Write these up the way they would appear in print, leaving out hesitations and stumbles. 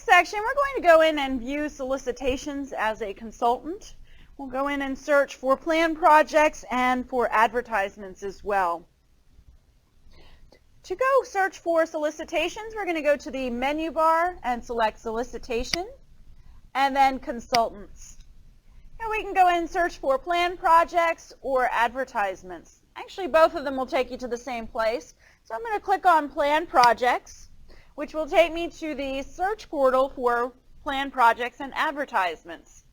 next section, we're going to go in and view solicitations as a consultant. We'll go in and search for plan projects and for advertisements as well. To go search for solicitations, we're going to go to the menu bar and select Solicitation, and then Consultants. Here we can go in and search for plan projects or advertisements. Actually, both of them will take you to the same place. So I'm going to click on Plan Projects, which will take me to the search portal for plan projects and advertisements.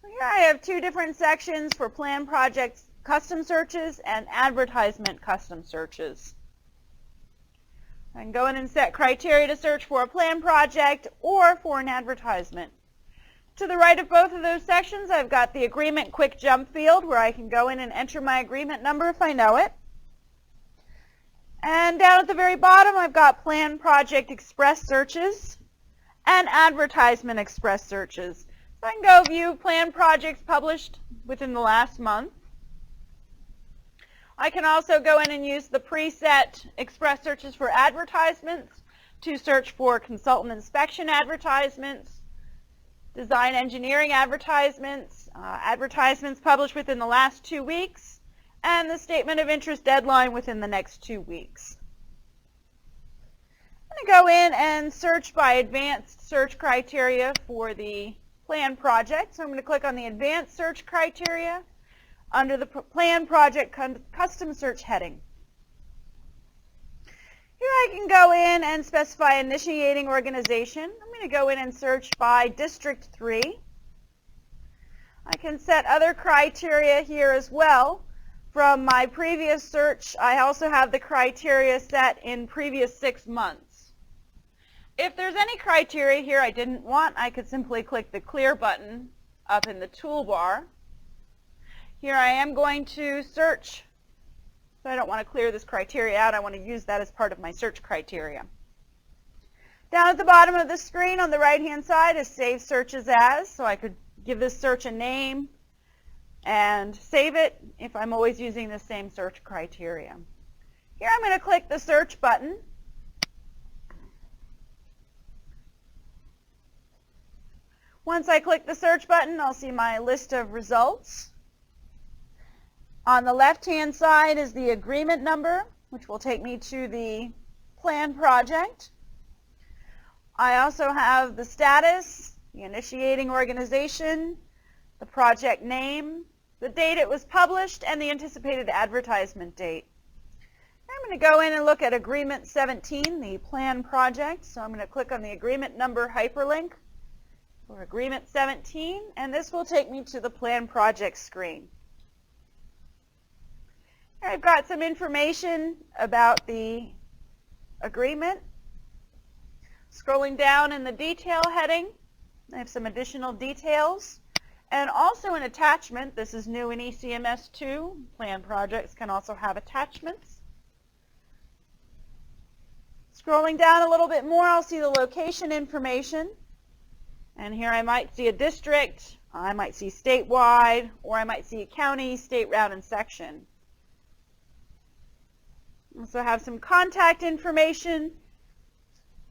So here I have two different sections for plan projects custom searches and advertisement custom searches. I can go in and set criteria to search for a plan project or for an advertisement. To the right of both of those sections, I've got the Agreement Quick Jump field where I can go in and enter my agreement number if I know it. And down at the very bottom, I've got Plan Project Express searches and Advertisement Express searches. So I can go view plan projects published within the last month. I can also go in and use the preset Express searches for advertisements to search for consultant inspection advertisements, design engineering advertisements, advertisements published within the last 2 weeks, and the statement of interest deadline within the next 2 weeks. I'm going to go in and search by advanced search criteria for the plan project. So I'm going to click on the advanced search criteria under the plan project custom search heading. Here I can go in and specify initiating organization. I'm going to go in and search by District 3. I can set other criteria here as well. From my previous search, I also have the criteria set in previous 6 months. If there's any criteria here I didn't want, I could simply click the clear button up in the toolbar. Here I am going to search, so I don't want to clear this criteria out. I want to use that as part of my search criteria. Down at the bottom of the screen on the right-hand side is Save Searches As, so I could give this search a name and save it if I'm always using the same search criteria. Here I'm going to click the Search button. Once I click the Search button, I'll see my list of results. On the left-hand side is the agreement number, which will take me to the plan project. I also have the status, the initiating organization, the project name, the date it was published, and the anticipated advertisement date. I'm going to go in and look at Agreement 17, the plan project. So I'm going to click on the agreement number hyperlink for Agreement 17, and this will take me to the plan project screen. I've got some information about the agreement. Scrolling down in the detail heading, I have some additional details. And also an attachment. This is new in ECMS 2. Plan projects can also have attachments. Scrolling down a little bit more, I'll see the location information. And here I might see a district, I might see statewide, or I might see a county, state, route, and section. Also have some contact information,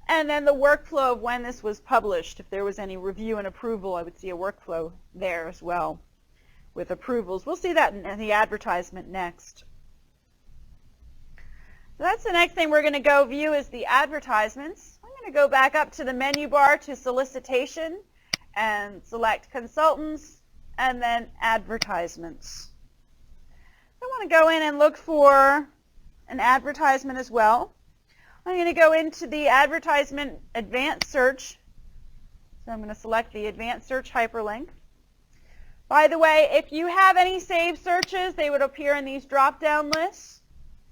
and then the workflow of when this was published. If there was any review and approval, I would see a workflow there as well with approvals. We'll see that in the advertisement next. So that's the next thing we're going to go view is the advertisements. I'm going to go back up to the menu bar to Solicitation and select Consultants and then Advertisements. I want to go in and look for an advertisement as well. I'm going to go into the Advertisement Advanced Search. So I'm going to select the Advanced Search hyperlink. By the way, if you have any saved searches, they would appear in these drop-down lists.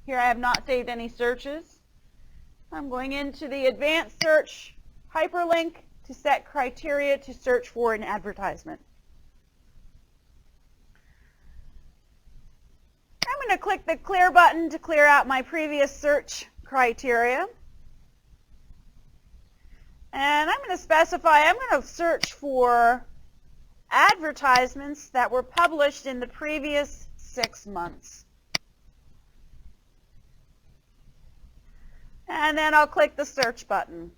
Here I have not saved any searches. I'm going into the Advanced Search hyperlink to set criteria to search for an advertisement. I'm going to click the clear button to clear out my previous search criteria. And I'm going to specify, I'm going to search for advertisements that were published in the previous 6 months. And then I'll click the search button.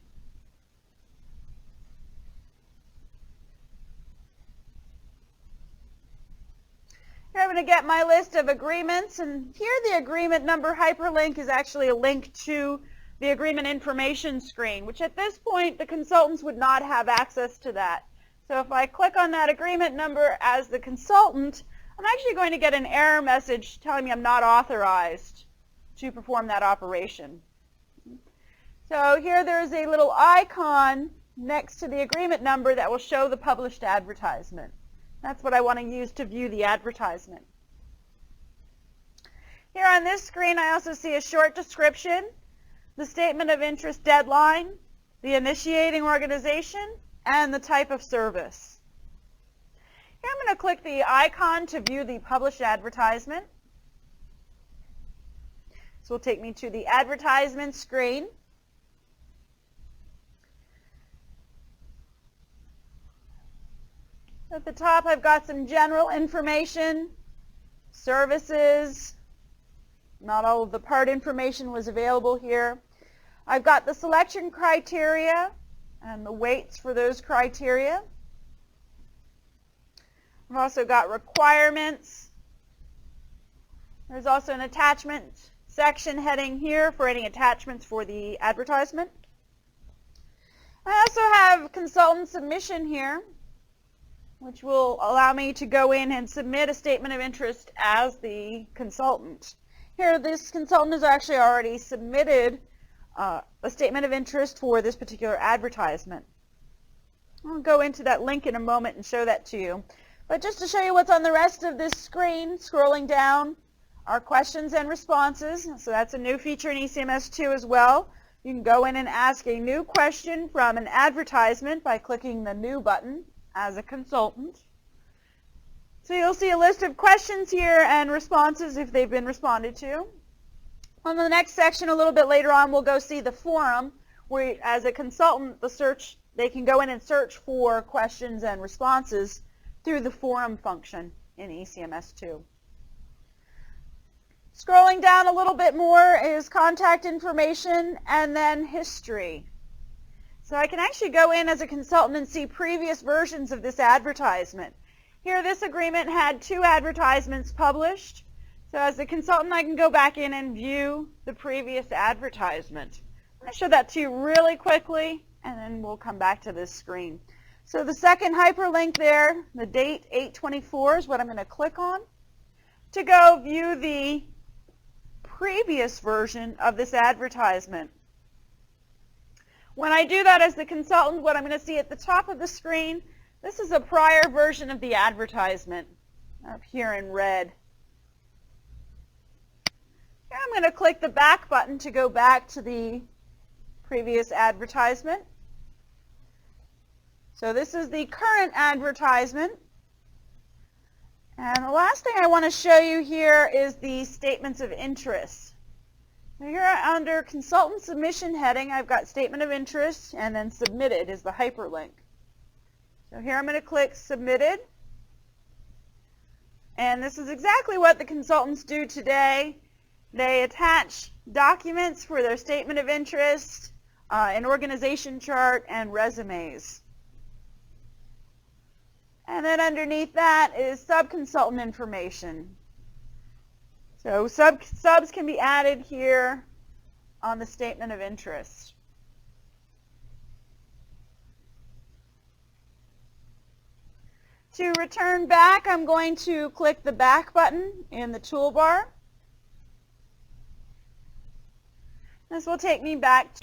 I'm going to get my list of agreements, and here the agreement number hyperlink is actually a link to the agreement information screen, which at this point the consultants would not have access to that. So if I click on that agreement number as the consultant, I'm actually going to get an error message telling me I'm not authorized to perform that operation. So here there's a little icon next to the agreement number that will show the published advertisement. That's what I want to use to view the advertisement. Here on this screen I also see a short description, the statement of interest deadline, the initiating organization, and the type of service. Here I'm going to click the icon to view the published advertisement. This will take me to the advertisement screen. At the top I've got some general information, services. Not all of the part information was available here. I've got the selection criteria and the weights for those criteria. I've also got requirements. There's also an attachment section heading here for any attachments for the advertisement. I also have consultant submission here, which will allow me to go in and submit a statement of interest as the consultant. Here, this consultant has actually already submitted a statement of interest for this particular advertisement. I'll go into that link in a moment and show that to you. But just to show you what's on the rest of this screen, scrolling down, are questions and responses. So that's a new feature in ECMS 2 as well. You can go in and ask a new question from an advertisement by clicking the New button as a consultant. So you'll see a list of questions here and responses if they've been responded to. On the next section, a little bit later on, we'll go see the forum, where as a consultant, they can go in and search for questions and responses through the forum function in ECMS 2. Scrolling down a little bit more is contact information and then history. So I can actually go in as a consultant and see previous versions of this advertisement. Here, this agreement had 2 advertisements published. So as a consultant, I can go back in and view the previous advertisement. I'm going to show that to you really quickly, and then we'll come back to this screen. So the second hyperlink there, the date 8/24 is what I'm going to click on to go view the previous version of this advertisement. When I do that as the consultant, what I'm going to see at the top of the screen, this is a prior version of the advertisement up here in red. Here I'm going to click the back button to go back to the previous advertisement. So this is the current advertisement. And the last thing I want to show you here is the statements of interest. So here under consultant submission heading, I've got statement of interest, and then submitted is the hyperlink. So here I'm going to click submitted. And this is exactly what the consultants do today. They attach documents for their statement of interest, an organization chart, and resumes. And then underneath that is sub-consultant information. So subs can be added here on the statement of interest. To return back, I'm going to click the back button in the toolbar. This will take me back to